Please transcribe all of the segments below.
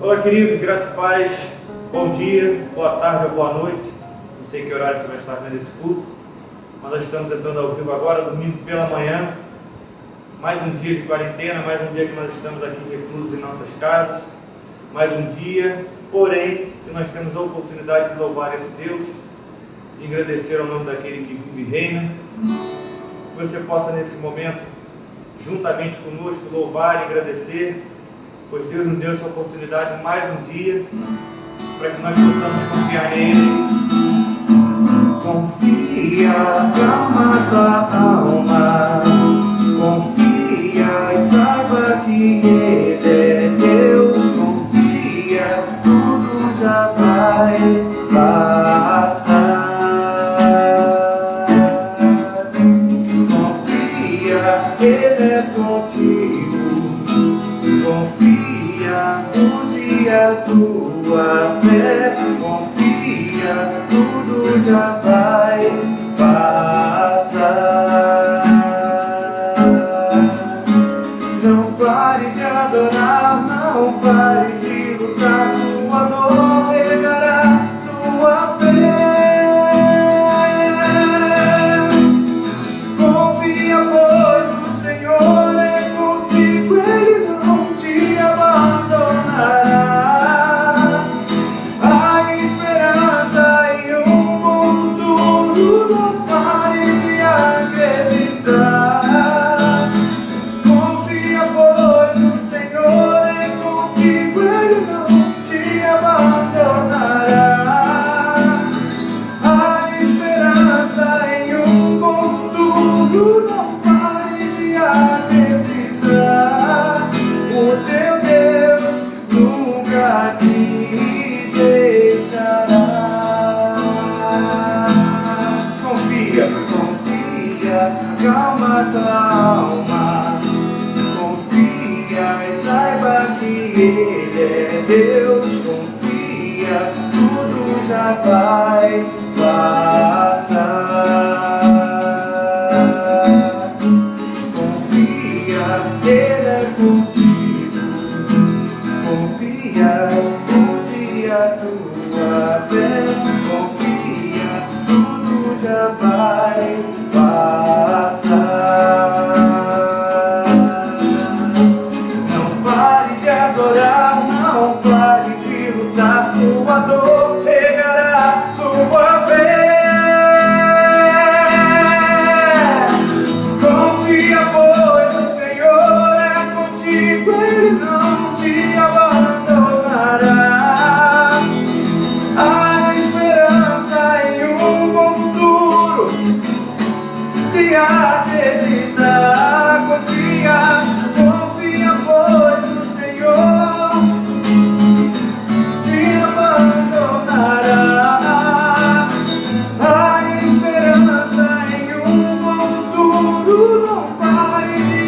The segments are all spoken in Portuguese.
Olá, queridos, graça e paz, bom dia, boa tarde ou boa noite. Não sei que horário você vai estar vendo esse culto, mas nós estamos entrando ao vivo agora, domingo pela manhã. Mais um dia de quarentena, mais um dia que nós estamos aqui reclusos em nossas casas. Mais um dia, porém, que nós temos a oportunidade de louvar esse Deus, de agradecer ao nome daquele que vive e reina. Que você possa nesse momento, juntamente conosco, louvar e agradecer, pois Deus nos deu essa oportunidade mais um dia, para que nós possamos confiar nele. Confia, calma tua alma, confia e saiba que ele é Deus. Confia, tudo já vai passar. Confia, ele é contigo. Confia, use a tua fé. Confia, tudo já vai passar. Não pare de adorar, não pare de lutar. Sua dor regará sua fé. Confia, pois o Senhor é contigo, Ele não te abandonará. Há esperança em um bom futuro, não pare de acreditar. Confia, pois o Senhor é contigo, Ele não te abandonará. Há esperança em um bom futuro, não pare de acreditar. O teu Deus nunca te deixará. Confia, confia, calma tua alma. Confia e saiba que Ele é Deus. Confia, tudo já vai passar. Confia, Ele é contigo. Confia, use a tua fé. Confia, tudo já vai passar. Não pare de adorar, não pare de lutar. Sua dor pegará sua fé. Confia, pois o Senhor é contigo, Ele não te abandonará. Há esperança em um bom futuro, de acreditar. Confia, confia, pois o Senhor te abandonará. Há esperança em um bom futuro, não pare de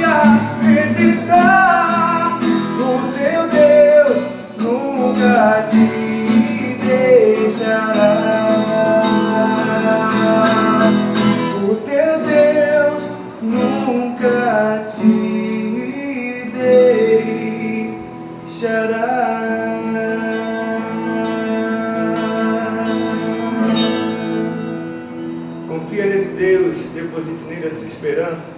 acreditar. O teu Deus nunca te deixará. O teu Deus nunca te deixará. Confia nesse Deus, deposite nele a sua esperança,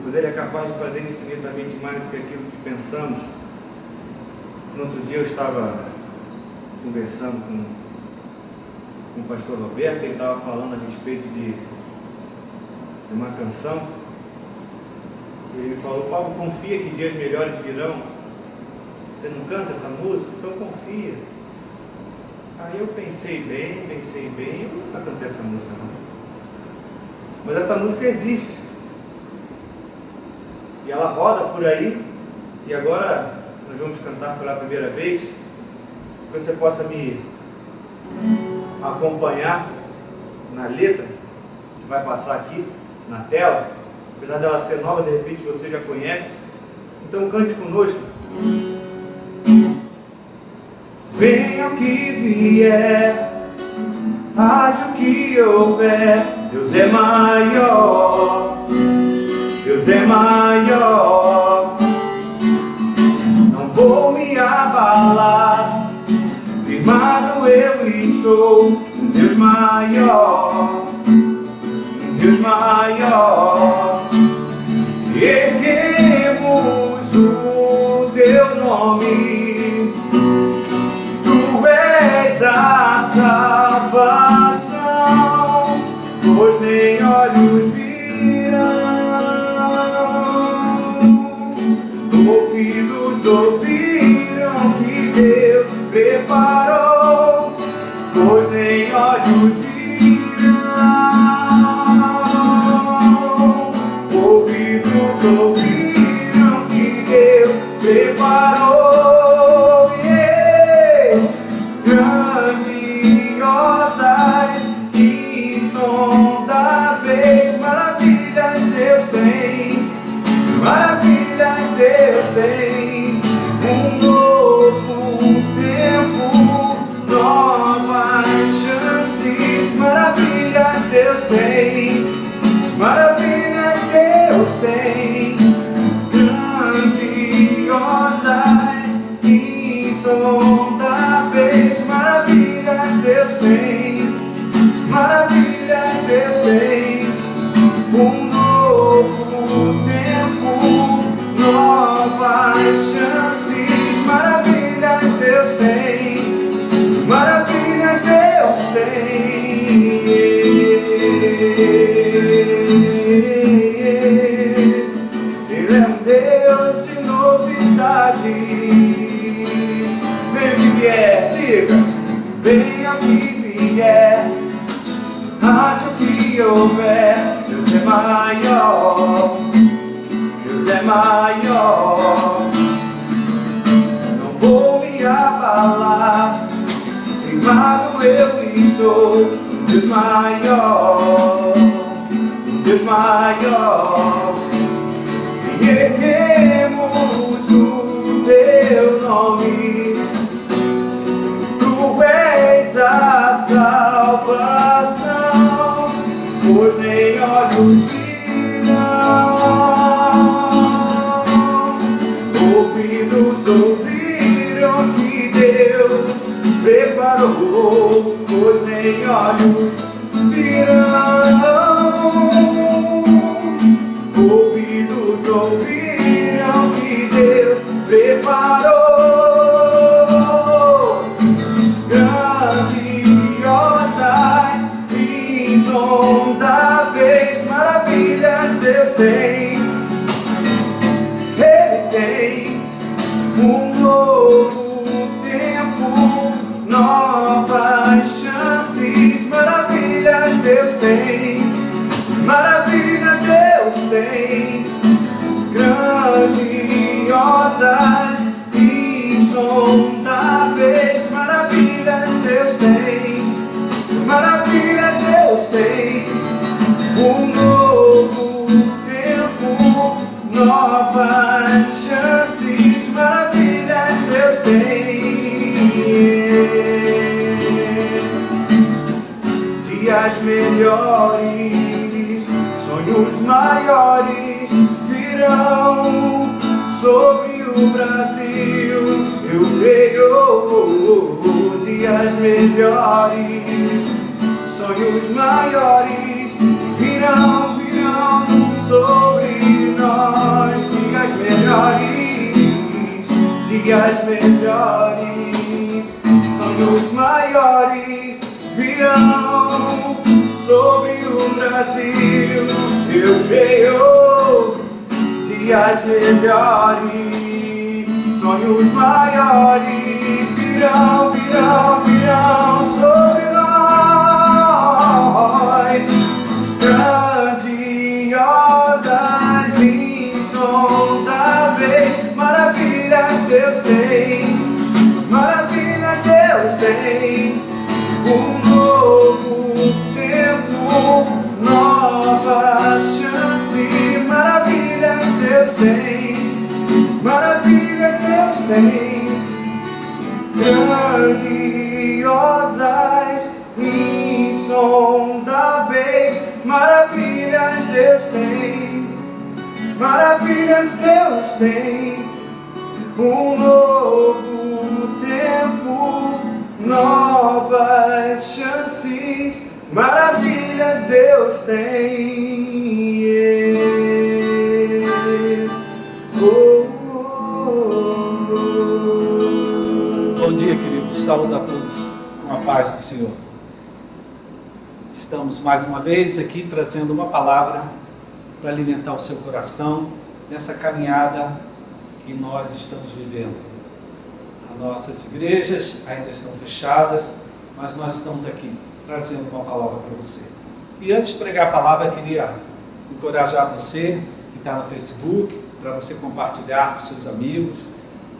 pois Ele é capaz de fazer infinitamente mais do que aquilo que pensamos. No outro dia eu estava conversando com o pastor Roberto, ele estava falando a respeito de uma canção. Ele me falou: Paulo, confia que dias melhores virão. Você não canta essa música? Então confia. Aí eu pensei bem, eu nunca cantei essa música não. Mas essa música existe. E ela roda por aí. E agora nós vamos cantar pela primeira vez. Que você possa me acompanhar na letra que vai passar aqui na tela. Apesar dela ser nova, de repente você já conhece. Então cante conosco. Venha o que vier, haja o que houver, Deus é maior, Deus é maior. Não vou vou me abalar. Firmado eu estou, um Deus maior, um Deus maior. Erguemos o teu nome, tu és a salvação, pois nem olhos ouvidos ouviram que Deus preparou, pois nem olhos viram. Ouvidos ouviram que Deus preparou, grandiosas, insondáveis maravilhas Deus tem. Maravilhas Deus tem, um novo tempo, novas chances. Maravilhas Deus tem, maravilhas Deus tem, grandiosas, insondáveis. Maravilhas Deus tem, maravilhas Deus tem, um novo tempo, novas chances. Maravilhas Deus tem, maravilhas Deus tem. Ele é um Deus de novidades. Venha que vier, diga, venha que vier, haja o que houver, Deus é maior, Deus é maior. Não vou me abalar, firmado eu estou, Deus maior, Deus maior. E erguemos o teu nome, tu és a salvação, pois nem olhos viram, ouvidos ouviram que Deus preparou, pois nem olhos viram, ouvidos ouviram que Deus preparou, grandiosas, insondáveis maravilhas Deus tem. Ele tem um novo tempo, novas chances. Maravilhas Deus tem, maravilhas Deus tem, grandiosas, insondáveis. Maravilhas Deus tem, maravilhas Deus tem, um novo tempo, novas chances. Maravilhas Deus tem. Dias melhores, sonhos maiores virão sobre o Brasil. Eu creio, dias melhores, sonhos maiores virão, virão sobre nós. Dias melhores, dias melhores, sonhos maiores virão sobre o Brasil. Eu creio, dias melhores, sonhos maiores virão, virão, virão sobre nós. Grandiosas, insondáveis, maravilhas Deus tem, maravilhas Deus tem, um novo tempo, nova chance. Maravilhas Deus tem, maravilhas Deus tem, grandiosas, insondáveis. Maravilhas Deus tem, maravilhas Deus tem, um novo tempo, novas chances, maravilhas Deus tem. Bom dia, queridos. Saúdo a todos com a paz do Senhor. Estamos mais uma vez aqui trazendo uma palavra para alimentar o seu coração nessa caminhada que nós estamos vivendo. As nossas igrejas ainda estão fechadas, mas nós estamos aqui trazendo uma palavra para você. E antes de pregar a palavra, eu queria encorajar você que está no Facebook, para você compartilhar com seus amigos,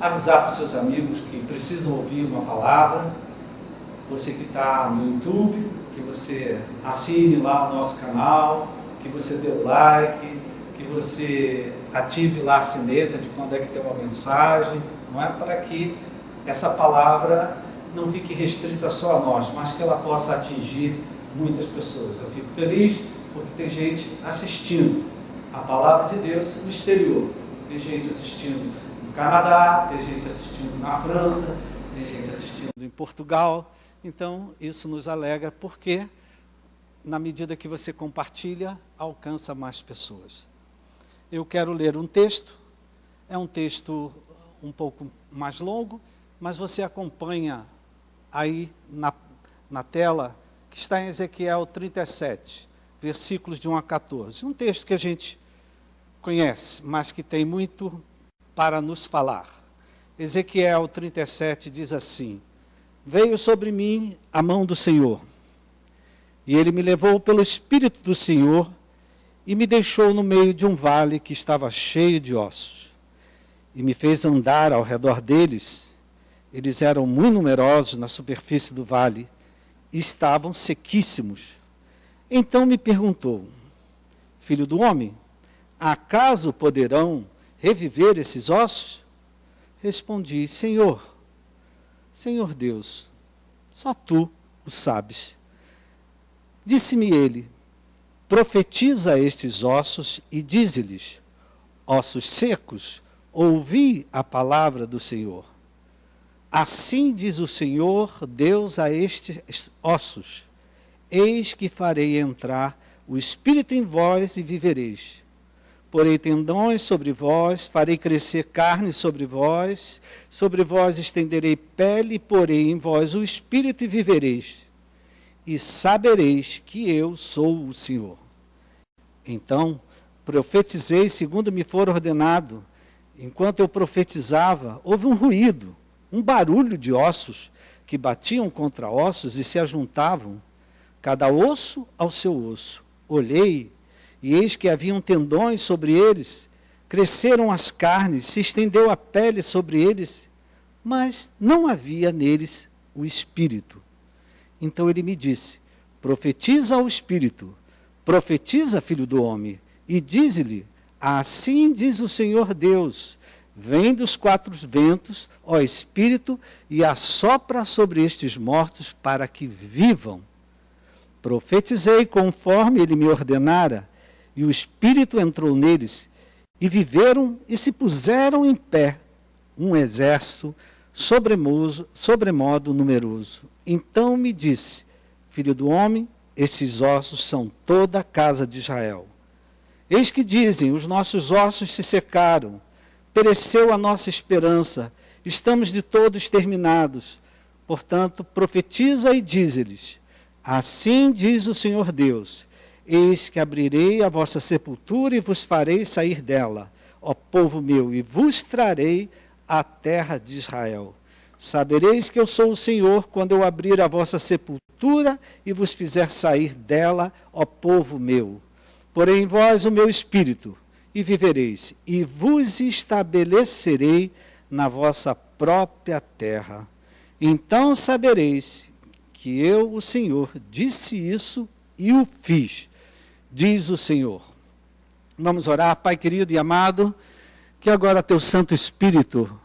avisar para os seus amigos que precisam ouvir uma palavra. Você que está no YouTube, que você assine lá o nosso canal, que você dê o like, que você ative lá a sineta de quando é que tem uma mensagem, não é? Para que essa palavra não fique restrita só a nós, mas que ela possa atingir muitas pessoas. Eu fico feliz porque tem gente assistindo a palavra de Deus no exterior. Tem gente assistindo no Canadá, tem gente assistindo na França, tem gente assistindo em Portugal. Então, isso nos alegra porque, na medida que você compartilha, alcança mais pessoas. Eu quero ler um texto, é um texto um pouco mais longo, mas você acompanha aí na tela, que está em Ezequiel 37, versículos de 1 a 14. Um texto que a gente conhece, mas que tem muito para nos falar. Ezequiel 37 diz assim: Veio sobre mim a mão do Senhor, e ele me levou pelo Espírito do Senhor e me deixou no meio de um vale que estava cheio de ossos, e me fez andar ao redor deles. Eles eram muito numerosos na superfície do vale e estavam sequíssimos. Então me perguntou: Filho do homem, acaso poderão reviver esses ossos? Respondi: Senhor Deus, só tu o sabes. Disse-me ele: Profetiza a estes ossos e dize-lhes: Ossos secos, ouvi a palavra do Senhor. Assim diz o Senhor Deus a estes ossos: Eis que farei entrar o Espírito em vós e vivereis. Porei tendões sobre vós, farei crescer carne sobre vós estenderei pele, porei em vós o Espírito e vivereis. E sabereis que eu sou o Senhor. Então profetizei segundo me for ordenado. Enquanto eu profetizava, houve um ruído, um barulho de ossos que batiam contra ossos e se ajuntavam, cada osso ao seu osso. Olhei, e eis que haviam tendões sobre eles, cresceram as carnes, se estendeu a pele sobre eles, mas não havia neles o Espírito. Então ele me disse: Profetiza ao Espírito, profetiza, filho do homem, e dize-lhe: Assim diz o Senhor Deus: Vem dos quatro ventos, ó Espírito, e assopra sobre estes mortos para que vivam. Profetizei conforme ele me ordenara, e o Espírito entrou neles, e viveram e se puseram em pé, um exército sobremodo numeroso. Então me disse: Filho do homem, esses ossos são toda a casa de Israel. Eis que dizem: os nossos ossos se secaram, pereceu a nossa esperança, estamos de todo exterminados. Portanto, profetiza e dize-lhes: Assim diz o Senhor Deus: Eis que abrirei a vossa sepultura e vos farei sair dela, ó povo meu, e vos trarei à terra de Israel. Sabereis que eu sou o Senhor quando eu abrir a vossa sepultura e vos fizer sair dela, ó povo meu. Porém em vós o meu espírito, e vivereis, e vos estabelecerei na vossa própria terra. Então sabereis que eu, o Senhor, disse isso e o fiz, diz o Senhor. Vamos orar. Pai querido e amado, que agora teu Santo Espírito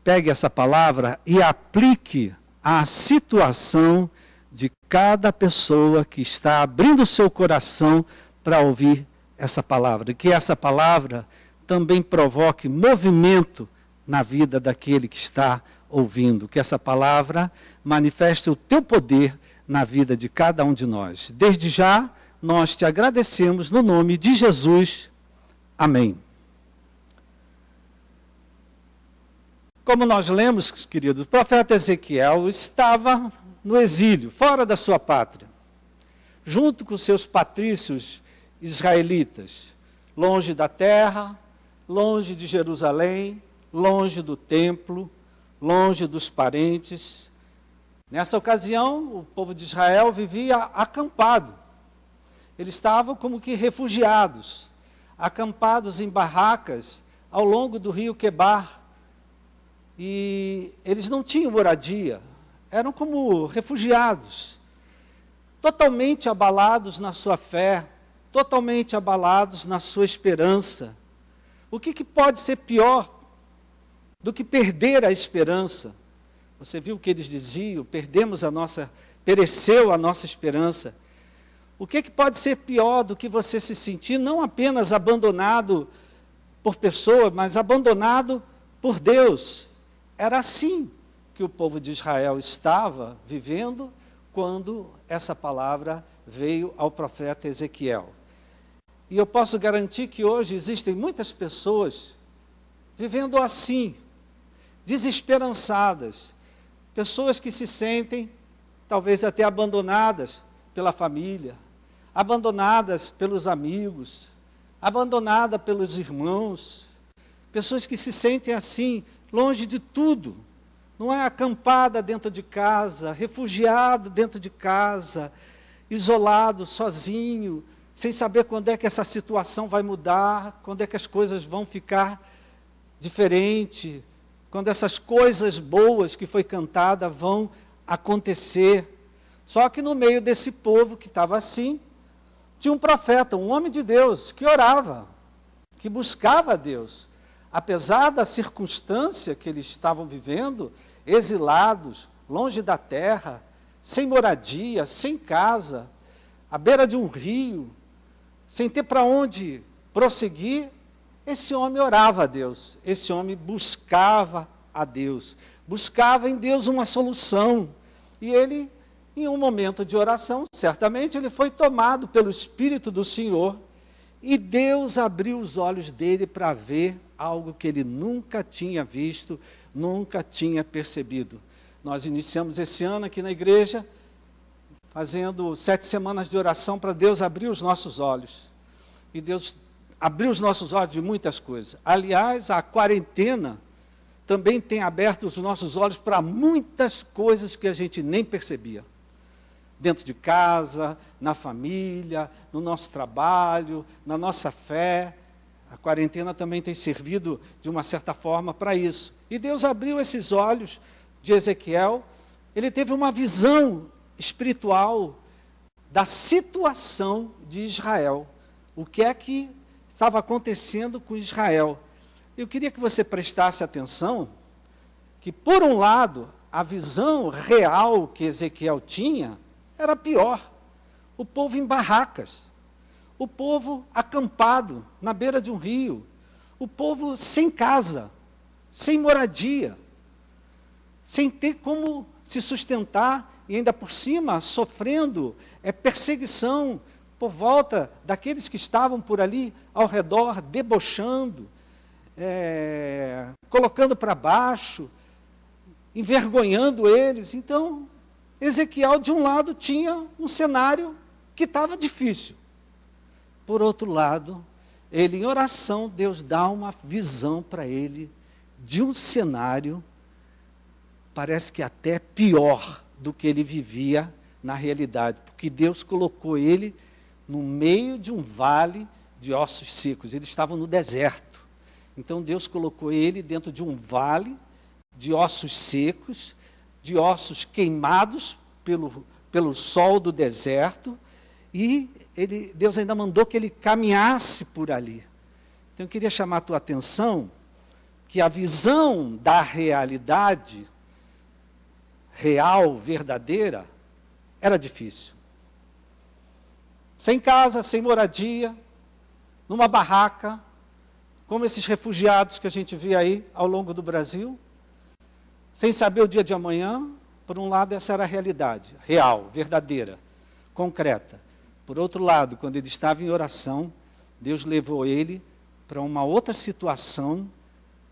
pegue essa palavra e aplique à situação de cada pessoa que está abrindo o seu coração para ouvir essa palavra. Que essa palavra também provoque movimento na vida daquele que está ouvindo. Que essa palavra manifeste o teu poder na vida de cada um de nós. Desde já, nós te agradecemos no nome de Jesus. Amém. Como nós lemos, queridos, o profeta Ezequiel estava no exílio, fora da sua pátria, junto com seus patrícios israelitas, longe da terra, longe de Jerusalém, longe do templo, longe dos parentes. Nessa ocasião, o povo de Israel vivia acampado. Eles estavam como que refugiados, acampados em barracas ao longo do rio Quebar. E eles não tinham moradia, eram como refugiados, totalmente abalados na sua fé, totalmente abalados na sua esperança. O que pode ser pior do que perder a esperança? Você viu o que eles diziam? Pereceu a nossa esperança. O que pode ser pior do que você se sentir não apenas abandonado por pessoa, mas abandonado por Deus? Era assim que o povo de Israel estava vivendo quando essa palavra veio ao profeta Ezequiel. E eu posso garantir que hoje existem muitas pessoas vivendo assim, desesperançadas, pessoas que se sentem talvez até abandonadas pela família, abandonadas pelos amigos, abandonadas pelos irmãos, pessoas que se sentem assim, longe de tudo, não é acampada dentro de casa, refugiado dentro de casa, isolado, sozinho, sem saber quando é que essa situação vai mudar, quando é que as coisas vão ficar diferentes, quando essas coisas boas que foi cantada vão acontecer. Só que no meio desse povo que estava assim, tinha um profeta, um homem de Deus, que orava, que buscava a Deus. Apesar da circunstância que eles estavam vivendo, exilados, longe da terra, sem moradia, sem casa, à beira de um rio, sem ter para onde prosseguir, esse homem orava a Deus, esse homem buscava a Deus, buscava em Deus uma solução. E ele, em um momento de oração, certamente ele foi tomado pelo Espírito do Senhor, e Deus abriu os olhos dele para ver algo que ele nunca tinha visto, nunca tinha percebido. Nós iniciamos esse ano aqui na igreja, fazendo 7 semanas de oração para Deus abrir os nossos olhos. E Deus abriu os nossos olhos de muitas coisas. Aliás, a quarentena também tem aberto os nossos olhos para muitas coisas que a gente nem percebia. Dentro de casa, na família, no nosso trabalho, na nossa fé. A quarentena também tem servido, de uma certa forma, para isso. E Deus abriu esses olhos de Ezequiel. Ele teve uma visão espiritual da situação de Israel. O que é que estava acontecendo com Israel? Eu queria que você prestasse atenção que, por um lado, a visão real que Ezequiel tinha era pior. O povo em barracas, o povo acampado na beira de um rio, o povo sem casa, sem moradia, sem ter como se sustentar e ainda por cima sofrendo perseguição por volta daqueles que estavam por ali ao redor, debochando, colocando para baixo, envergonhando eles. Então, Ezequiel, de um lado, tinha um cenário que estava difícil. Por outro lado, ele, em oração, Deus dá uma visão para ele de um cenário, parece que até pior do que ele vivia na realidade, porque Deus colocou ele no meio de um vale de ossos secos. Eles estavam no deserto. Então Deus colocou ele dentro de um vale de ossos secos, de ossos queimados pelo sol do deserto, e Deus ainda mandou que ele caminhasse por ali. Então eu queria chamar a tua atenção que a visão da realidade real, verdadeira, era difícil. Sem casa, sem moradia, numa barraca, como esses refugiados que a gente vê aí ao longo do Brasil, sem saber o dia de amanhã. Por um lado, essa era a realidade, real, verdadeira, concreta. Por outro lado, quando ele estava em oração, Deus levou ele para uma outra situação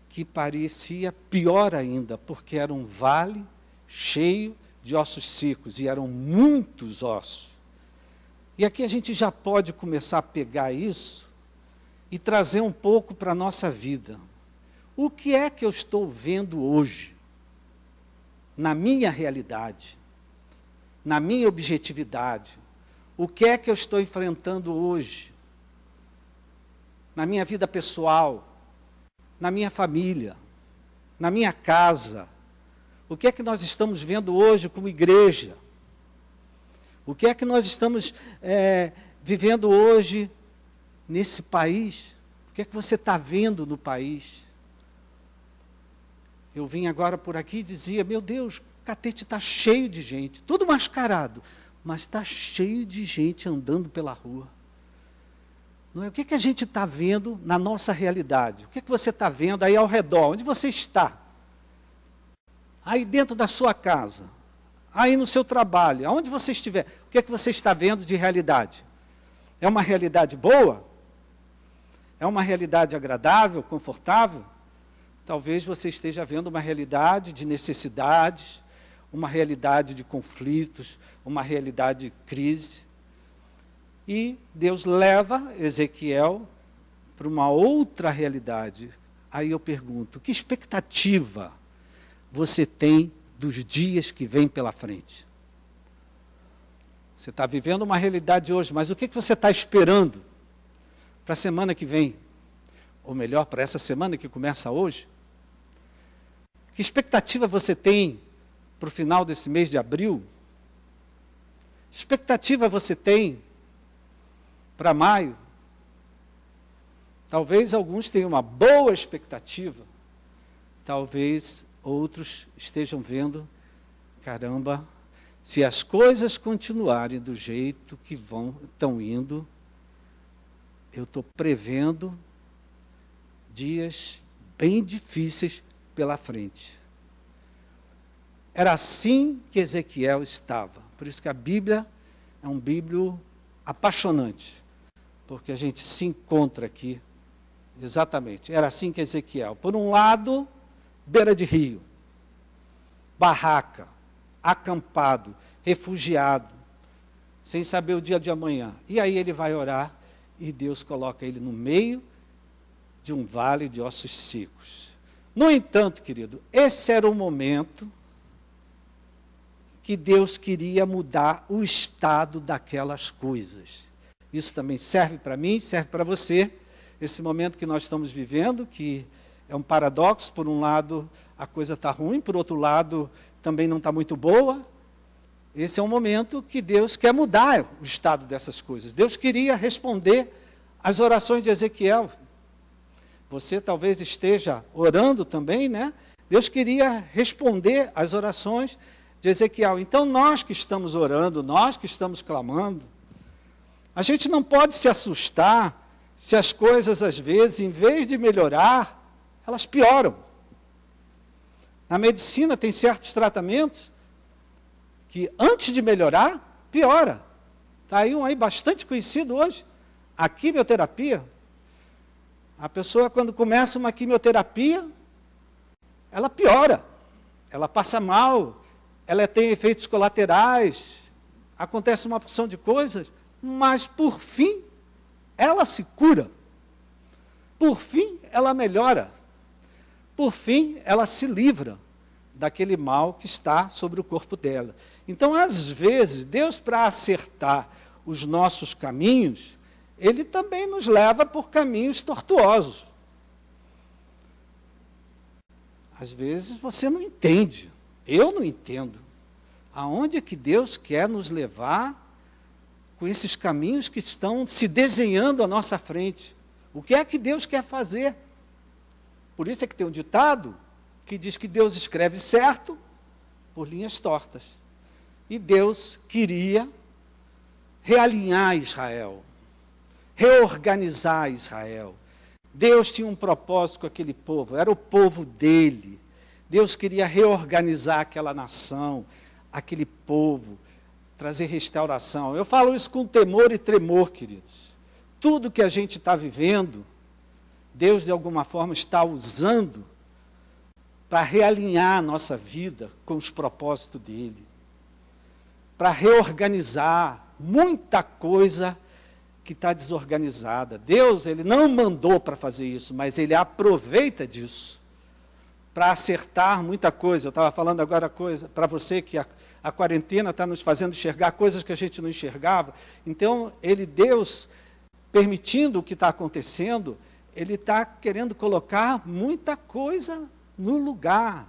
que parecia pior ainda, porque era um vale cheio de ossos secos, e eram muitos ossos. E aqui a gente já pode começar a pegar isso e trazer um pouco para a nossa vida. O que é que eu estou vendo hoje? Na minha realidade, na minha objetividade, o que é que eu estou enfrentando hoje? Na minha vida pessoal, na minha família, na minha casa. O que é que nós estamos vendo hoje como igreja? O que é que nós estamos vivendo hoje nesse país? O que é que você está vendo no país? Eu vim agora por aqui e dizia, meu Deus, o Catete está cheio de gente, tudo mascarado, mas está cheio de gente andando pela rua. Não é? O que é que a gente está vendo na nossa realidade? O que é que você está vendo aí ao redor? Onde você está? Aí dentro da sua casa, aí no seu trabalho, aonde você estiver, o que é que você está vendo de realidade? É uma realidade boa? É uma realidade agradável, confortável? Talvez você esteja vendo uma realidade de necessidades, uma realidade de conflitos, uma realidade de crise. E Deus leva Ezequiel para uma outra realidade. Aí eu pergunto, que expectativa você tem dos dias que vêm pela frente? Você está vivendo uma realidade hoje, mas o que você está esperando para a semana que vem? Ou melhor, para essa semana que começa hoje? Que expectativa você tem para o final desse mês de abril? Que expectativa você tem para maio? Talvez alguns tenham uma boa expectativa, talvez outros estejam vendo, caramba, se as coisas continuarem do jeito que estão indo, eu estou prevendo dias bem difíceis pela frente. Era assim que Ezequiel estava. Por isso que a Bíblia é um livro apaixonante, porque a gente se encontra aqui, exatamente. Era assim que Ezequiel. Por um lado, beira de rio, barraca, acampado, refugiado, sem saber o dia de amanhã. E aí ele vai orar e Deus coloca ele no meio de um vale de ossos secos. No entanto, querido, esse era o momento que Deus queria mudar o estado daquelas coisas. Isso também serve para mim, serve para você. Esse momento que nós estamos vivendo, que é um paradoxo, por um lado a coisa está ruim, por outro lado também não está muito boa. Esse é um momento que Deus quer mudar o estado dessas coisas. Deus queria responder às orações de Ezequiel. Você talvez esteja orando também, né? Deus queria responder às orações de Ezequiel. Então nós que estamos orando, nós que estamos clamando, a gente não pode se assustar se as coisas às vezes, em vez de melhorar, elas pioram. Na medicina tem certos tratamentos que antes de melhorar, piora. Está aí um aí bastante conhecido hoje, a quimioterapia. A pessoa, quando começa uma quimioterapia, ela piora, ela passa mal, ela tem efeitos colaterais, acontece uma porção de coisas, mas, por fim, ela se cura. Por fim, ela melhora. Por fim, ela se livra daquele mal que está sobre o corpo dela. Então, às vezes, Deus, para acertar os nossos caminhos, Ele também nos leva por caminhos tortuosos. Às vezes você não entende, eu não entendo. Aonde é que Deus quer nos levar com esses caminhos que estão se desenhando à nossa frente? O que é que Deus quer fazer? Por isso é que tem um ditado que diz que Deus escreve certo por linhas tortas. E Deus queria realinhar Israel, reorganizar Israel. Deus tinha um propósito com aquele povo, era o povo dele. Deus queria reorganizar aquela nação, aquele povo, trazer restauração. Eu falo isso com temor e tremor, queridos. Tudo que a gente está vivendo, Deus de alguma forma está usando para realinhar a nossa vida com os propósitos dele, para reorganizar muita coisa que está desorganizada. Deus, ele não mandou para fazer isso, mas ele aproveita disso para acertar muita coisa. Eu estava falando agora coisa para você que a quarentena está nos fazendo enxergar coisas que a gente não enxergava. Então, Deus, permitindo o que está acontecendo, ele está querendo colocar muita coisa no lugar.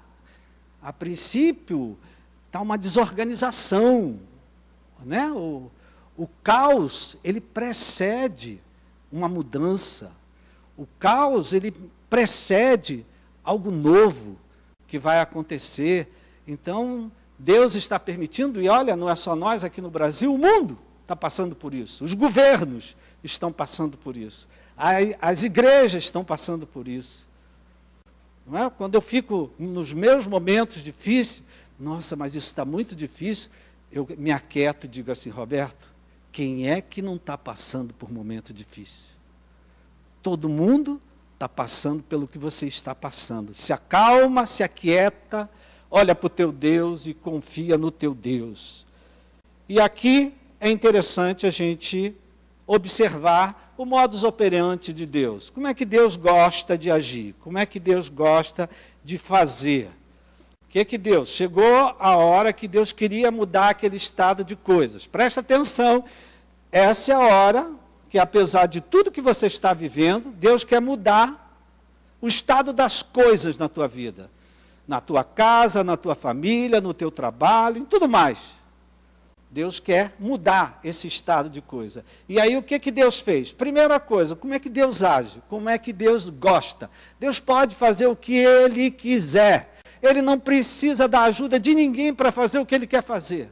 A princípio, está uma desorganização, né? O caos, ele precede uma mudança. O caos, ele precede algo novo que vai acontecer. Então, Deus está permitindo, e olha, não é só nós aqui no Brasil, o mundo está passando por isso. Os governos estão passando por isso. As igrejas estão passando por isso. Não é? Quando eu fico nos meus momentos difíceis, nossa, mas isso está muito difícil, eu me aquieto e digo assim, Roberto, quem é que não está passando por momento difícil? Todo mundo está passando pelo que você está passando. Se acalma, se aquieta, olha para o teu Deus e confia no teu Deus. E aqui é interessante a gente observar o modus operandi de Deus. Como é que Deus gosta de agir? Como é que Deus gosta de fazer? O que Deus? Chegou a hora que Deus queria mudar aquele estado de coisas. Presta atenção, essa é a hora que, apesar de tudo que você está vivendo, Deus quer mudar o estado das coisas na tua vida. Na tua casa, na tua família, no teu trabalho, em tudo mais. Deus quer mudar esse estado de coisa. E aí o que Deus fez? Primeira coisa, como é que Deus age? Como é que Deus gosta? Deus pode fazer o que Ele quiser. Ele não precisa da ajuda de ninguém para fazer o que Ele quer fazer.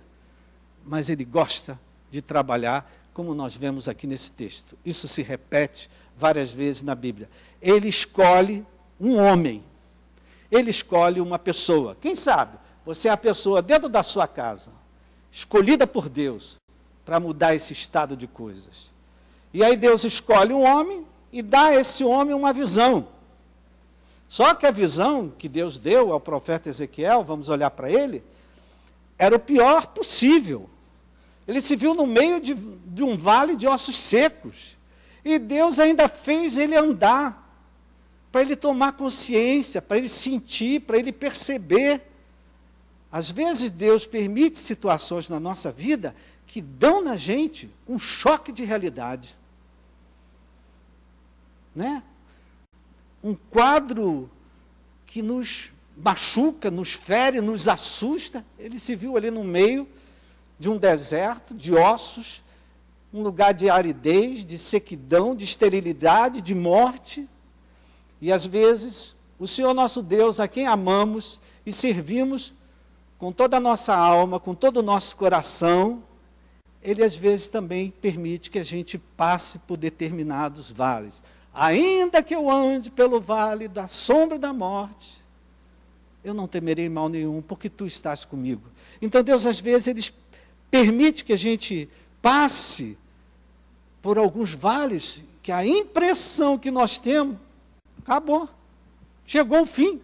Mas Ele gosta de trabalhar, como nós vemos aqui nesse texto. Isso se repete várias vezes na Bíblia. Ele escolhe um homem. Ele escolhe uma pessoa. Quem sabe? Você é a pessoa dentro da sua casa, escolhida por Deus para mudar esse estado de coisas. E aí Deus escolhe um homem e dá a esse homem uma visão. Só que a visão que Deus deu ao profeta Ezequiel, vamos olhar para ele, era o pior possível. Ele se viu no meio de um vale de ossos secos. E Deus ainda fez ele andar, para ele tomar consciência, para ele sentir, para ele perceber. Às vezes Deus permite situações na nossa vida que dão na gente um choque de realidade. Né? Um quadro que nos machuca, nos fere, nos assusta. Ele se viu ali no meio de um deserto, de ossos, um lugar de aridez, de sequidão, de esterilidade, de morte. E às vezes, o Senhor nosso Deus, a quem amamos e servimos com toda a nossa alma, com todo o nosso coração, Ele às vezes também permite que a gente passe por determinados vales. Ainda que eu ande pelo vale da sombra da morte, eu não temerei mal nenhum, porque Tu estás comigo. Então Deus às vezes Ele permite que a gente passe por alguns vales, que a impressão que nós temos, acabou, chegou o fim,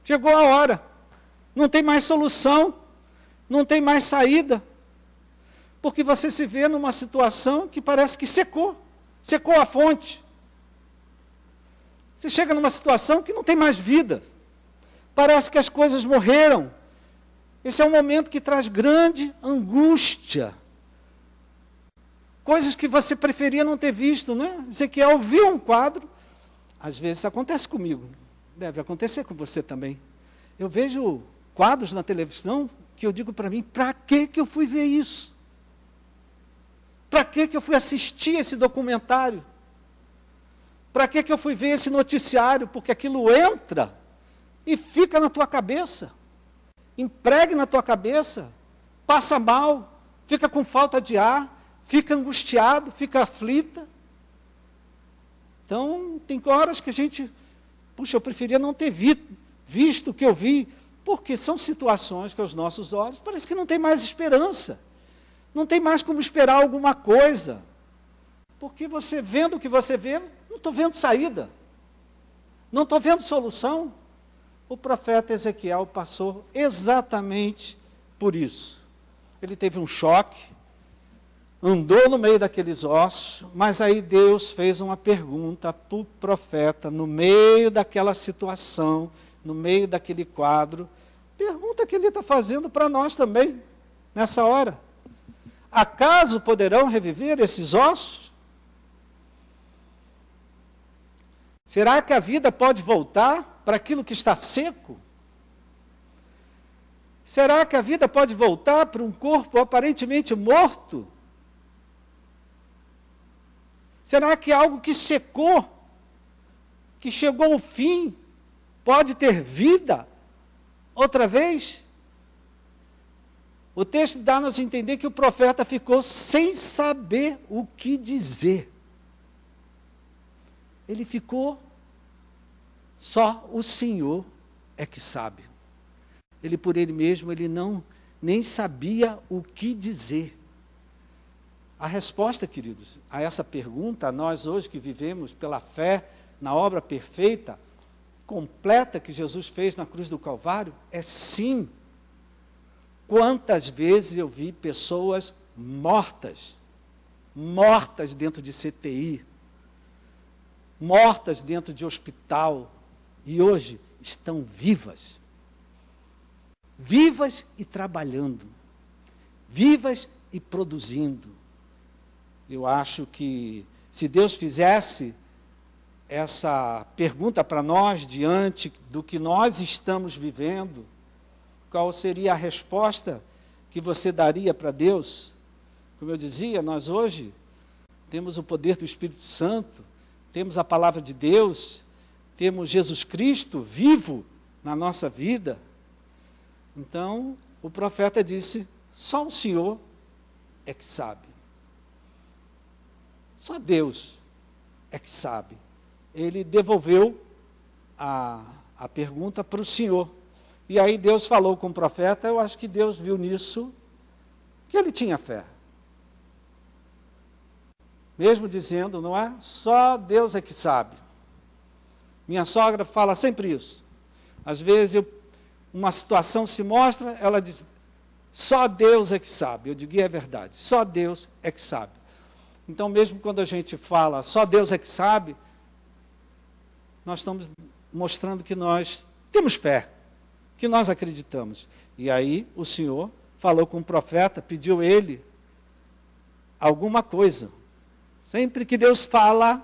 chegou a hora, não tem mais solução, não tem mais saída, porque você se vê numa situação que parece que secou a fonte. Você chega numa situação que não tem mais vida, parece que as coisas morreram. Esse é um momento que traz grande angústia, coisas que você preferia não ter visto, né? Ezequiel viu um quadro, às vezes isso acontece comigo, deve acontecer com você também. Eu vejo quadros na televisão que eu digo para mim, para que eu fui ver isso? Para que eu fui assistir esse documentário? Para que eu fui ver esse noticiário? Porque aquilo entra e fica na tua cabeça, impregna na tua cabeça, passa mal, fica com falta de ar, fica angustiado, fica aflita. Então, tem horas que a gente, puxa, eu preferia não ter visto o que eu vi, porque são situações que aos nossos olhos parece que não tem mais esperança, não tem mais como esperar alguma coisa, porque você vendo o que você vê, não estou vendo saída, não estou vendo solução. O profeta Ezequiel passou exatamente por isso. Ele teve um choque, andou no meio daqueles ossos, mas aí Deus fez uma pergunta para o profeta, no meio daquela situação, no meio daquele quadro, pergunta que ele está fazendo para nós também, nessa hora. Acaso poderão reviver esses ossos? Será que a vida pode voltar para aquilo que está seco? Será que a vida pode voltar para um corpo aparentemente morto? Será que algo que secou, que chegou ao fim, pode ter vida outra vez? O texto dá-nos a entender que o profeta ficou sem saber o que dizer. Ele ficou, só o Senhor é que sabe. Ele por ele mesmo, ele nem sabia o que dizer. A resposta, queridos, a essa pergunta, nós hoje que vivemos pela fé na obra perfeita, completa que Jesus fez na cruz do Calvário, é sim. Quantas vezes eu vi pessoas mortas dentro de CTI, mortas dentro de hospital, e hoje estão vivas e trabalhando, vivas e produzindo. Eu acho que se Deus fizesse essa pergunta para nós diante do que nós estamos vivendo, qual seria a resposta que você daria para Deus? Como eu dizia, nós hoje temos o poder do Espírito Santo, temos a palavra de Deus, temos Jesus Cristo vivo na nossa vida. Então, o profeta disse, só o Senhor é que sabe. Só Deus é que sabe. Ele devolveu a pergunta para o Senhor. E aí Deus falou com o profeta, eu acho que Deus viu nisso que ele tinha fé. Mesmo dizendo, não é? Só Deus é que sabe. Minha sogra fala sempre isso. Às vezes uma situação se mostra, ela diz, só Deus é que sabe. Eu digo, e é verdade, só Deus é que sabe. Então, mesmo quando a gente fala, só Deus é que sabe, nós estamos mostrando que nós temos fé, que nós acreditamos. E aí, o Senhor falou com o profeta, pediu ele alguma coisa. Sempre que Deus fala,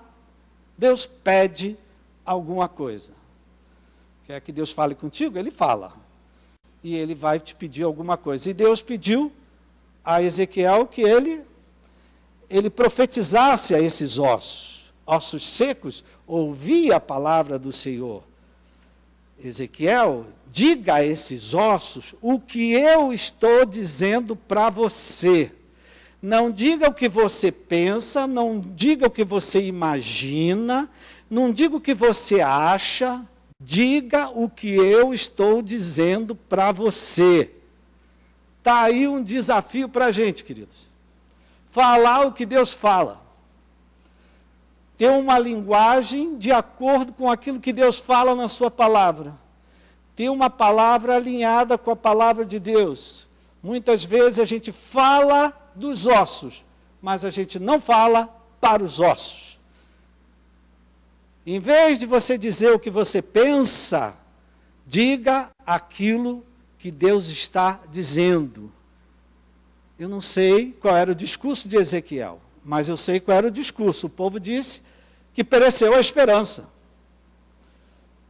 Deus pede alguma coisa. Quer que Deus fale contigo? Ele fala. E ele vai te pedir alguma coisa. E Deus pediu a Ezequiel que ele profetizasse a esses ossos secos, ouvia a palavra do Senhor. Ezequiel, diga a esses ossos o que eu estou dizendo para você. Não diga o que você pensa, não diga o que você imagina, não diga o que você acha, diga o que eu estou dizendo para você. Está aí um desafio para a gente, queridos. Falar o que Deus fala. Ter uma linguagem de acordo com aquilo que Deus fala na sua palavra. Ter uma palavra alinhada com a palavra de Deus. Muitas vezes a gente fala dos ossos, mas a gente não fala para os ossos. Em vez de você dizer o que você pensa, diga aquilo que Deus está dizendo. Eu não sei qual era o discurso de Ezequiel, mas eu sei qual era o discurso. O povo disse que pereceu a esperança,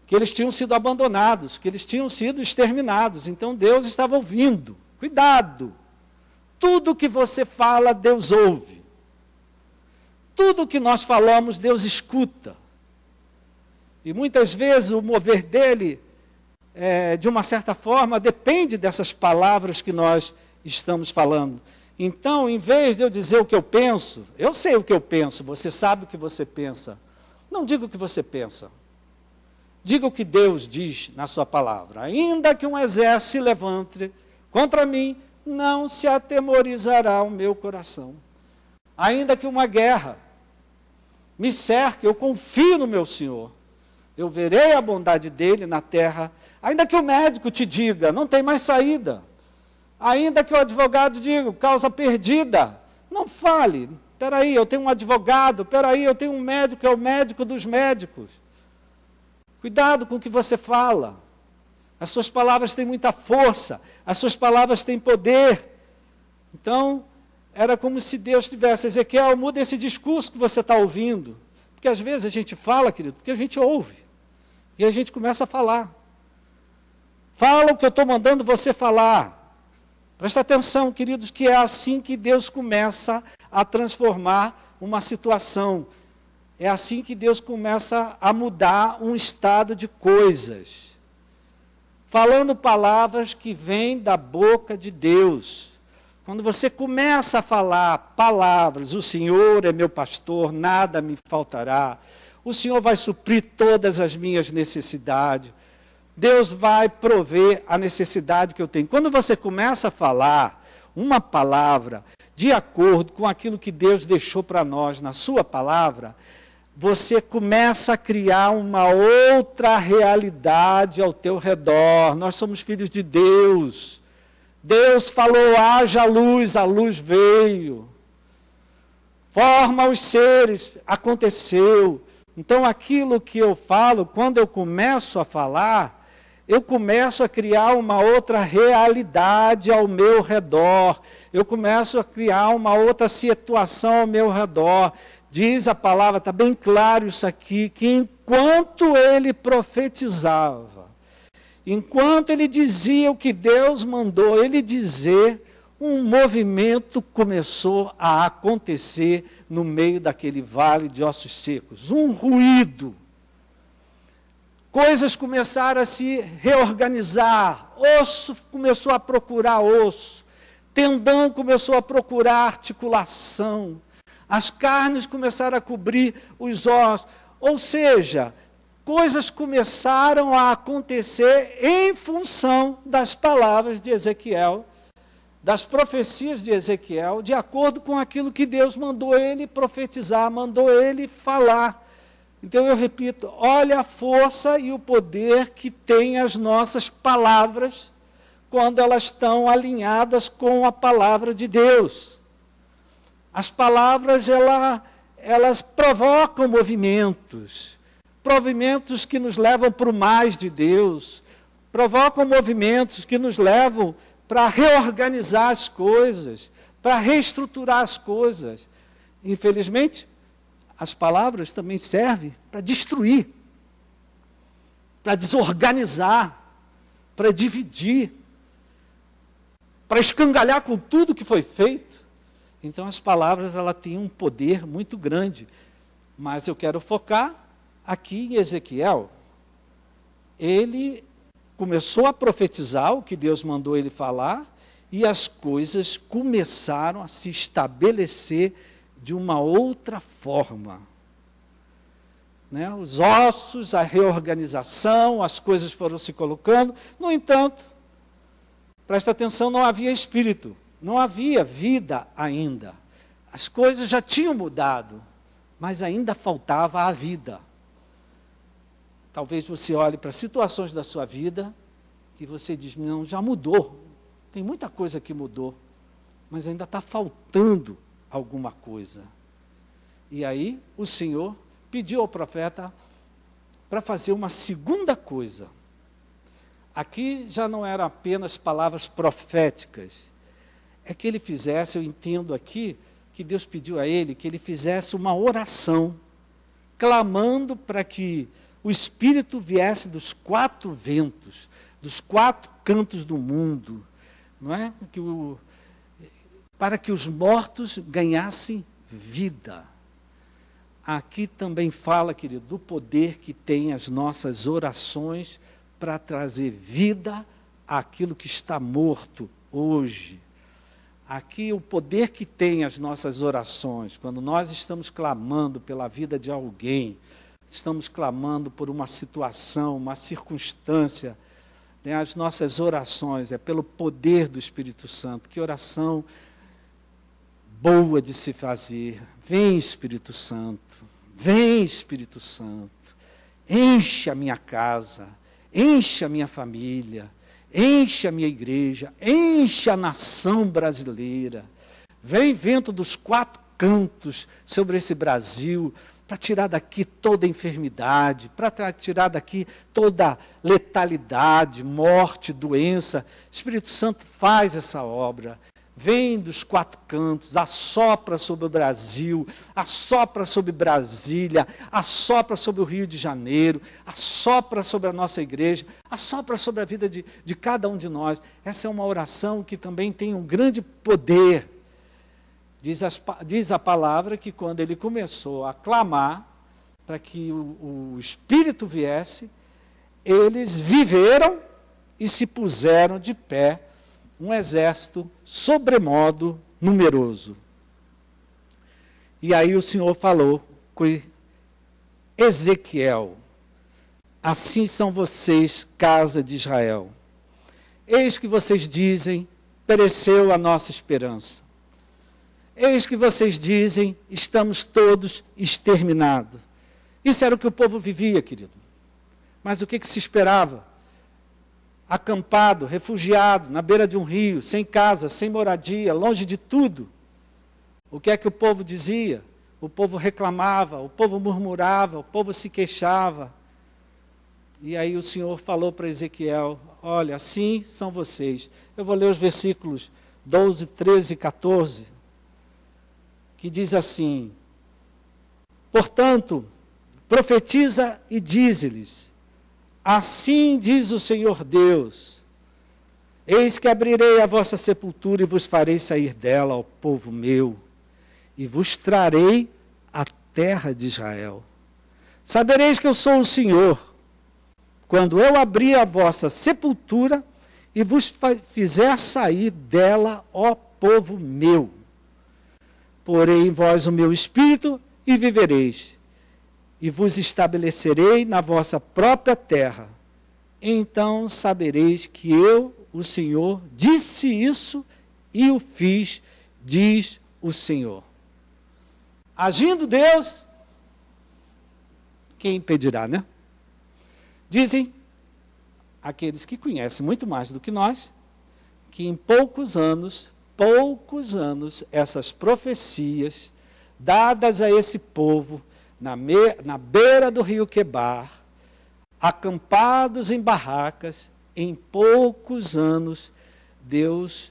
que eles tinham sido abandonados, que eles tinham sido exterminados. Então Deus estava ouvindo. Cuidado! Tudo que você fala, Deus ouve. Tudo que nós falamos, Deus escuta. E muitas vezes o mover dele, de uma certa forma, depende dessas palavras que nós estamos falando. Então, em vez de eu dizer o que eu penso, eu sei o que eu penso, você sabe o que você pensa. Não diga o que você pensa. Diga o que Deus diz na sua palavra. Ainda que um exército se levante contra mim, não se atemorizará o meu coração. Ainda que uma guerra me cerque, eu confio no meu Senhor. Eu verei a bondade dele na terra. Ainda que o médico te diga, não tem mais saída. Ainda que o advogado diga, causa perdida. Não fale. Espera aí, eu tenho um advogado. Espera aí, eu tenho um médico, é o médico dos médicos. Cuidado com o que você fala. As suas palavras têm muita força. As suas palavras têm poder. Então, era como se Deus tivesse, Ezequiel, muda esse discurso que você está ouvindo. Porque às vezes a gente fala, querido, porque a gente ouve. E a gente começa a falar. Fala o que eu estou mandando você falar. Presta atenção, queridos, que é assim que Deus começa a transformar uma situação. É assim que Deus começa a mudar um estado de coisas. Falando palavras que vêm da boca de Deus. Quando você começa a falar palavras, o Senhor é meu pastor, nada me faltará. O Senhor vai suprir todas as minhas necessidades. Deus vai prover a necessidade que eu tenho. Quando você começa a falar uma palavra de acordo com aquilo que Deus deixou para nós na sua palavra, você começa a criar uma outra realidade ao teu redor. Nós somos filhos de Deus. Deus falou, haja luz, a luz veio. Forma os seres, aconteceu. Então aquilo que eu falo, quando eu começo a falar, eu começo a criar uma outra realidade ao meu redor. Eu começo a criar uma outra situação ao meu redor. Diz a palavra, está bem claro isso aqui, que enquanto ele profetizava, enquanto ele dizia o que Deus mandou ele dizer, um movimento começou a acontecer no meio daquele vale de ossos secos. Um ruído. Coisas começaram a se reorganizar. Osso começou a procurar osso. Tendão começou a procurar articulação. As carnes começaram a cobrir os ossos. Ou seja, coisas começaram a acontecer em função das palavras de Ezequiel, das profecias de Ezequiel, de acordo com aquilo que Deus mandou ele profetizar, mandou ele falar. Então eu repito, olha a força e o poder que tem as nossas palavras quando elas estão alinhadas com a palavra de Deus. As palavras, elas provocam movimentos que nos levam para o mais de Deus, provocam movimentos que nos levam para reorganizar as coisas, para reestruturar as coisas. Infelizmente, as palavras também servem para destruir, para desorganizar, para dividir, para escangalhar com tudo que foi feito. Então as palavras ela têm um poder muito grande. Mas eu quero focar aqui em Ezequiel. Ele começou a profetizar o que Deus mandou ele falar, e as coisas começaram a se estabelecer de uma outra forma. Né? Os ossos, a reorganização, as coisas foram se colocando. No entanto, presta atenção, não havia espírito, não havia vida ainda. As coisas já tinham mudado, mas ainda faltava a vida. Talvez você olhe para situações da sua vida que você diz, não, já mudou. Tem muita coisa que mudou, mas ainda está faltando alguma coisa. E aí o Senhor pediu ao profeta para fazer uma segunda coisa. Aqui já não eram apenas palavras proféticas. É que ele fizesse, eu entendo aqui, que Deus pediu a ele que ele fizesse uma oração, clamando para que o Espírito viesse dos 4 ventos, dos 4 cantos do mundo, não é? Para que os mortos ganhassem vida. Aqui também fala, querido, do poder que tem as nossas orações para trazer vida àquilo que está morto hoje. Aqui o poder que tem as nossas orações, quando nós estamos clamando pela vida de alguém, estamos clamando por uma situação, uma circunstância, né? As nossas orações é pelo poder do Espírito Santo. Que oração boa de se fazer. Vem, Espírito Santo, vem, Espírito Santo, enche a minha casa, enche a minha família, enche a minha igreja, enche a nação brasileira. Vem vento dos quatro cantos sobre esse Brasil, para tirar daqui toda enfermidade, para tirar daqui toda letalidade, morte, doença. Espírito Santo faz essa obra. Vem dos quatro cantos, assopra sobre o Brasil, assopra sobre Brasília, assopra sobre o Rio de Janeiro, assopra sobre a nossa igreja, assopra sobre a vida de cada um de nós. Essa é uma oração que também tem um grande poder. Diz a palavra que quando ele começou a clamar para que o Espírito viesse, eles viveram e se puseram de pé, um exército sobremodo numeroso. E aí o Senhor falou com Ezequiel: assim são vocês, casa de Israel. Eis que vocês dizem, pereceu a nossa esperança. Eis que vocês dizem, estamos todos exterminados. Isso era o que o povo vivia, querido. Mas o que se esperava? Acampado, refugiado, na beira de um rio, sem casa, sem moradia, longe de tudo. O que é que o povo dizia? O povo reclamava, o povo murmurava, o povo se queixava. E aí o Senhor falou para Ezequiel: olha, assim são vocês. Eu vou ler os versículos 12, 13 e 14, que diz assim: portanto, profetiza e dize-lhes: assim diz o Senhor Deus, eis que abrirei a vossa sepultura e vos farei sair dela, ó povo meu, e vos trarei a terra de Israel. Sabereis que eu sou o Senhor, quando eu abrir a vossa sepultura e vos fizer sair dela, ó povo meu. Porei em vós o meu espírito e vivereis, e vos estabelecerei na vossa própria terra. Então sabereis que eu, o Senhor, disse isso e o fiz, diz o Senhor. Agindo Deus, quem impedirá, né? Dizem aqueles que conhecem muito mais do que nós, que em poucos anos, essas profecias dadas a esse povo, na beira do rio Quebar, acampados em barracas, em poucos anos, Deus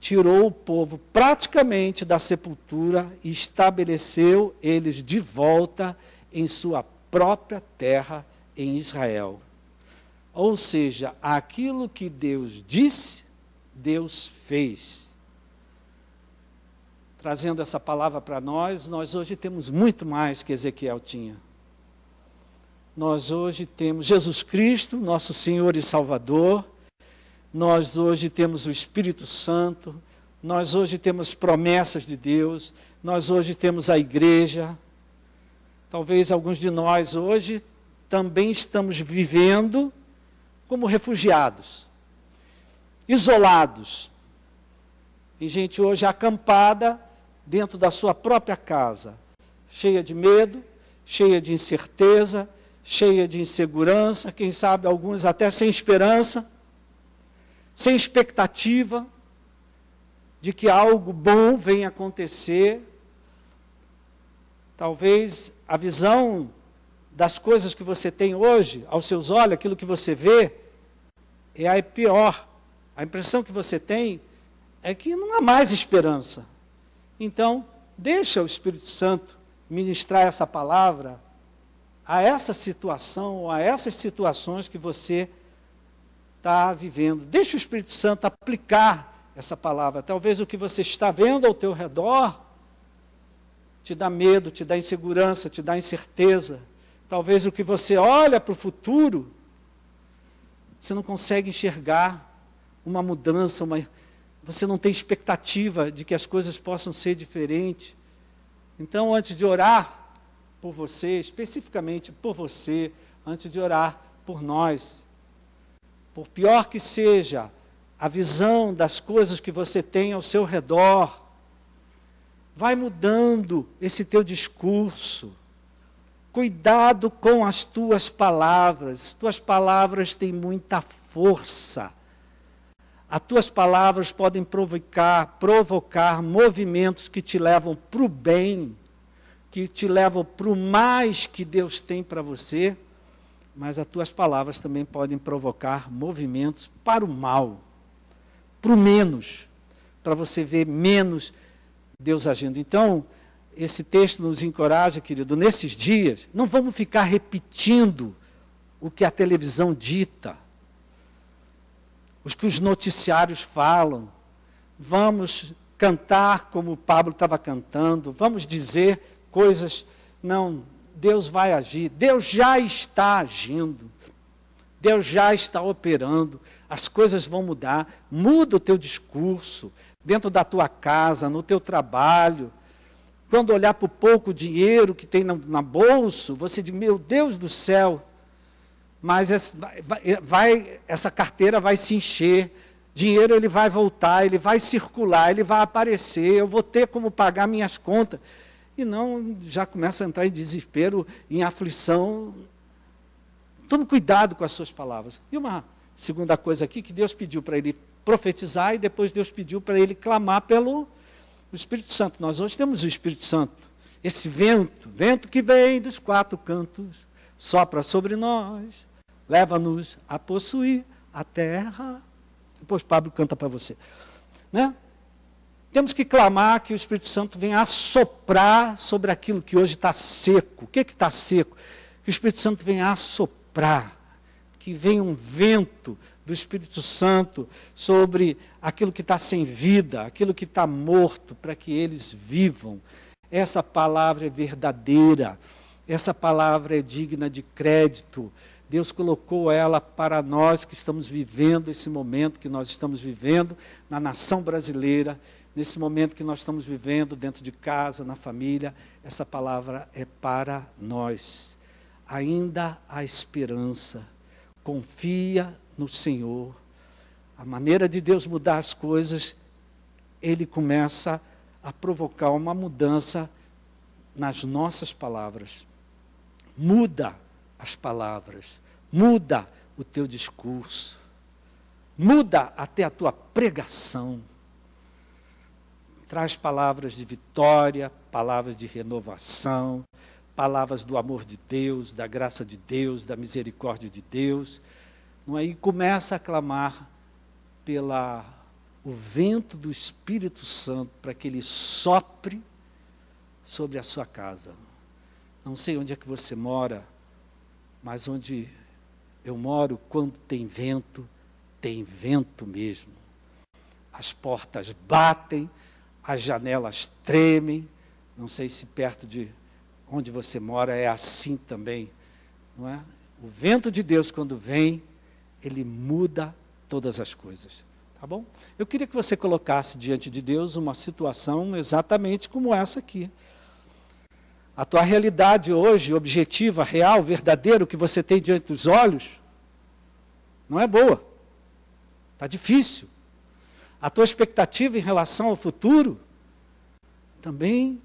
tirou o povo praticamente da sepultura e estabeleceu eles de volta em sua própria terra, em Israel. Ou seja, aquilo que Deus disse, Deus fez. Trazendo essa palavra para nós hoje temos muito mais que Ezequiel tinha. Nós hoje temos Jesus Cristo, nosso Senhor e Salvador. Nós hoje temos o Espírito Santo. Nós hoje temos promessas de Deus. Nós hoje temos a igreja. Talvez alguns de nós hoje também estamos vivendo como refugiados, isolados. E gente hoje acampada dentro da sua própria casa, cheia de medo, cheia de incerteza, cheia de insegurança, quem sabe alguns até sem esperança, sem expectativa de que algo bom venha acontecer. Talvez a visão das coisas que você tem hoje, aos seus olhos, aquilo que você vê, é a pior. A impressão que você tem é que não há mais esperança. Então, deixa o Espírito Santo ministrar essa palavra a essa situação, a essas situações que você está vivendo. Deixa o Espírito Santo aplicar essa palavra. Talvez o que você está vendo ao teu redor te dá medo, te dá insegurança, te dá incerteza. Talvez o que você olha para o futuro, você não consegue enxergar uma mudança, você não tem expectativa de que as coisas possam ser diferentes. Então, antes de orar, por você, especificamente por você, antes de orar por nós. Por pior que seja a visão das coisas que você tem ao seu redor, vai mudando esse teu discurso. Cuidado com as tuas palavras. Tuas palavras têm muita força. As tuas palavras podem provocar movimentos que te levam para o bem, que te levam para o mais que Deus tem para você, mas as tuas palavras também podem provocar movimentos para o mal, para o menos, para você ver menos Deus agindo. Então, esse texto nos encoraja, querido, nesses dias, não vamos ficar repetindo o que a televisão dita, os que os noticiários falam. Vamos cantar como o Pablo estava cantando, vamos dizer coisas, não, Deus vai agir, Deus já está agindo, Deus já está operando, as coisas vão mudar. Muda o teu discurso, dentro da tua casa, no teu trabalho. Quando olhar para o pouco dinheiro que tem na bolsa, você diz, meu Deus do céu, mas essa carteira vai se encher, dinheiro ele vai voltar, ele vai circular, ele vai aparecer, eu vou ter como pagar minhas contas. E não, já começa a entrar em desespero, em aflição. Tome cuidado com as suas palavras. E uma segunda coisa aqui, que Deus pediu para ele profetizar, e depois Deus pediu para ele clamar pelo Espírito Santo. Nós hoje temos o Espírito Santo, esse vento que vem dos quatro cantos, sopra sobre nós, leva-nos a possuir a terra. Depois Pablo canta para você. Né? Temos que clamar que o Espírito Santo venha assoprar sobre aquilo que hoje está seco. O que está seco? Que o Espírito Santo venha assoprar, que venha um vento do Espírito Santo sobre aquilo que está sem vida, aquilo que está morto, para que eles vivam. Essa palavra é verdadeira, essa palavra é digna de crédito. Deus colocou ela para nós que estamos vivendo esse momento que nós estamos vivendo na nação brasileira, nesse momento que nós estamos vivendo dentro de casa, na família. Essa palavra é para nós. Ainda há esperança. Confia no Senhor. A maneira de Deus mudar as coisas, Ele começa a provocar uma mudança nas nossas palavras. Muda as palavras, muda o teu discurso, muda até a tua pregação. Traz palavras de vitória, palavras de renovação, palavras do amor de Deus, da graça de Deus, da misericórdia de Deus. E começa a clamar o vento do Espírito Santo para que ele sopre sobre a sua casa. Não sei onde é que você mora, mas onde eu moro, quando tem vento mesmo. As portas batem, as janelas tremem. Não sei se perto de onde você mora é assim também, não é? O vento de Deus, quando vem, ele muda todas as coisas, tá bom? Eu queria que você colocasse diante de Deus uma situação exatamente como essa aqui. A tua realidade hoje, objetiva, real, verdadeira, o que você tem diante dos olhos, não é boa. Está difícil. A tua expectativa em relação ao futuro também,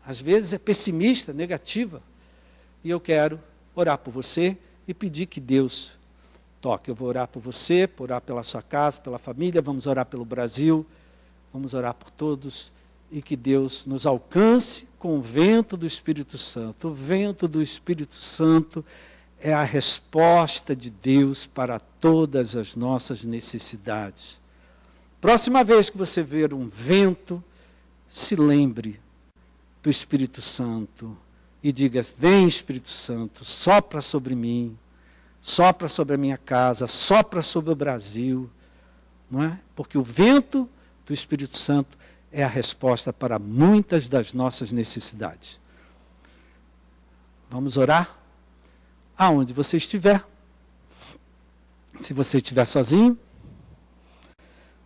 às vezes, é pessimista, negativa. E eu quero orar por você e pedir que Deus toque. Eu vou orar por você, orar pela sua casa, pela família, vamos orar pelo Brasil, vamos orar por todos. E que Deus nos alcance com o vento do Espírito Santo. O vento do Espírito Santo é a resposta de Deus para todas as nossas necessidades. Próxima vez que você ver um vento, se lembre do Espírito Santo e diga, vem Espírito Santo, sopra sobre mim, sopra sobre a minha casa, sopra sobre o Brasil. Não é? Porque o vento do Espírito Santo é a resposta para muitas das nossas necessidades. Vamos orar? Aonde você estiver. Se você estiver sozinho,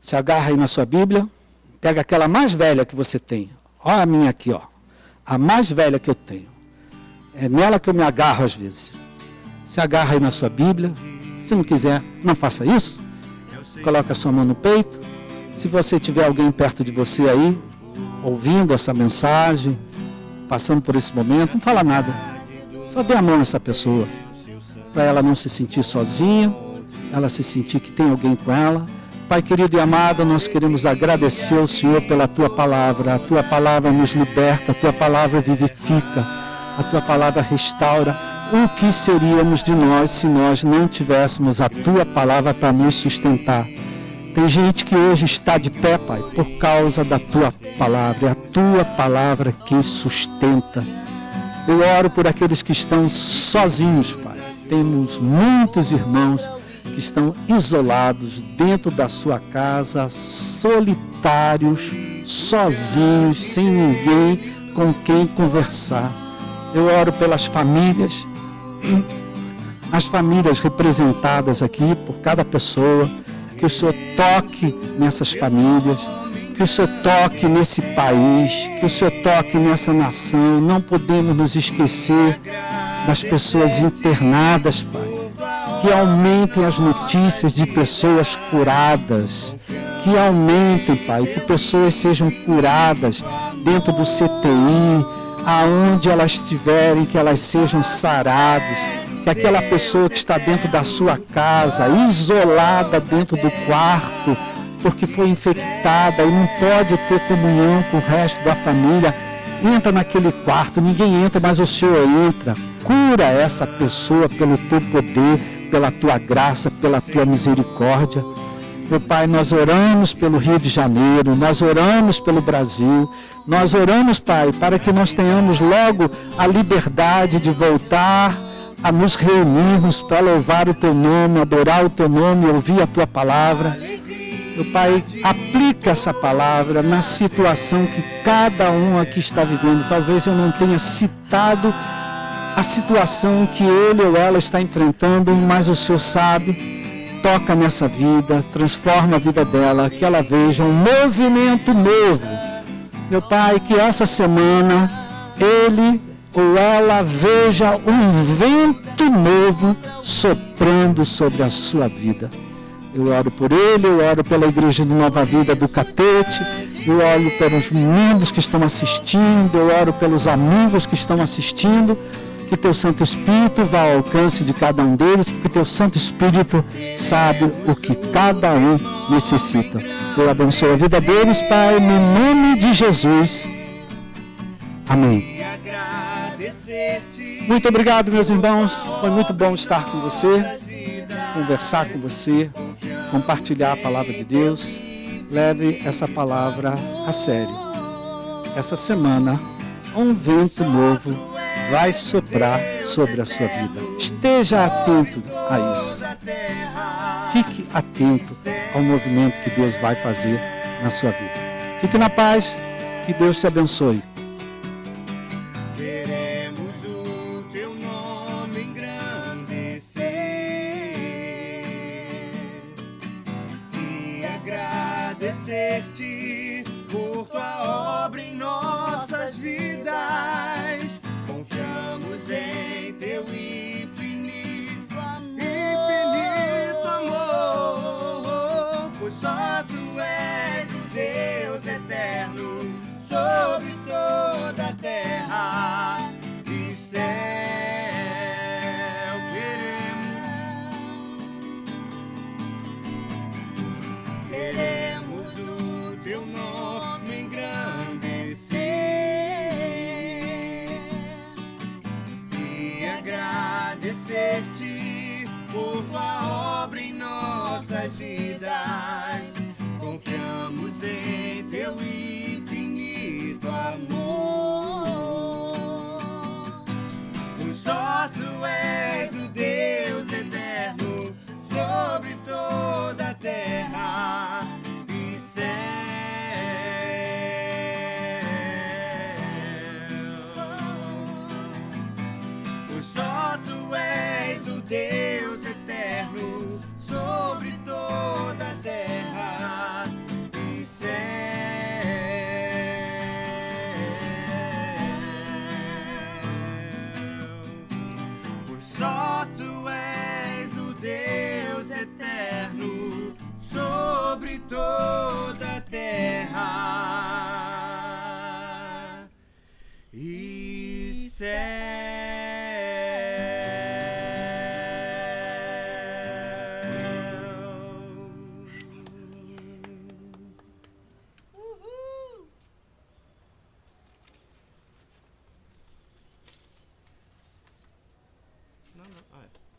se agarra aí na sua Bíblia, pega aquela mais velha que você tem. Olha a minha aqui, ó. A mais velha que eu tenho. É nela que eu me agarro às vezes. Se agarra aí na sua Bíblia. Se não quiser, não faça isso. Coloque a sua mão no peito. Se você tiver alguém perto de você aí, ouvindo essa mensagem, passando por esse momento, não fala nada. Só dê a mão a essa pessoa, para ela não se sentir sozinha, ela se sentir que tem alguém com ela. Pai querido e amado, nós queremos agradecer ao Senhor pela Tua palavra. A Tua palavra nos liberta, a Tua palavra vivifica, a Tua palavra restaura. O que seríamos de nós se nós não tivéssemos a Tua palavra para nos sustentar? Tem gente que hoje está de pé, Pai, por causa da Tua palavra. É a Tua palavra que sustenta. Eu oro por aqueles que estão sozinhos, Pai. Temos muitos irmãos que estão isolados dentro da sua casa, solitários, sozinhos, sem ninguém com quem conversar. Eu oro pelas famílias, as famílias representadas aqui por cada pessoa. Que o Senhor toque nessas famílias, que o Senhor toque nesse país, que o Senhor toque nessa nação. Não podemos nos esquecer das pessoas internadas, Pai. Que aumentem as notícias de pessoas curadas. Que aumentem, Pai, que pessoas sejam curadas dentro do CTI, aonde elas estiverem, que elas sejam saradas. Que aquela pessoa que está dentro da sua casa, isolada dentro do quarto, porque foi infectada e não pode ter comunhão com o resto da família, entra naquele quarto, ninguém entra, mas o Senhor entra. Cura essa pessoa pelo Teu poder, pela Tua graça, pela Tua misericórdia. Meu Pai, nós oramos pelo Rio de Janeiro, nós oramos pelo Brasil, nós oramos, Pai, para que nós tenhamos logo a liberdade de voltar a nos reunirmos para louvar o Teu nome, adorar o Teu nome, ouvir a Tua palavra. Meu Pai, aplica essa palavra na situação que cada um aqui está vivendo. Talvez eu não tenha citado a situação que ele ou ela está enfrentando, mas o Senhor sabe. Toca nessa vida, transforma a vida dela, que ela veja um movimento novo. Meu Pai, que essa semana ele ou ela veja um vento novo soprando sobre a sua vida. Eu oro por ele, eu oro pela Igreja de Nova Vida do Catete, eu oro pelos membros que estão assistindo, eu oro pelos amigos que estão assistindo, que Teu Santo Espírito vá ao alcance de cada um deles, porque Teu Santo Espírito sabe o que cada um necessita. Eu abençoo a vida deles, Pai, no nome de Jesus. Amém. Muito obrigado, meus irmãos. Foi muito bom estar com você, conversar com você, compartilhar a palavra de Deus. Leve essa palavra a sério. Essa semana, um vento novo vai soprar sobre a sua vida. Esteja atento a isso. Fique atento ao movimento que Deus vai fazer na sua vida. Fique na paz. Que Deus te abençoe. Agradecer-te por tua obra em nossas vidas. Confiamos em teu infinito amor, pois só tu és o Deus eterno sobre toda a terra e céu. Queremos o teu nome engrandecer e agradecer-te por tua obra em nossas vidas. Confiamos em teu infinito amor, pois só tu és o Deus eterno sobre toda a terra e céu. Pois só tu és o Deus eterno sobre toda a terra. Não, não. Ah, é.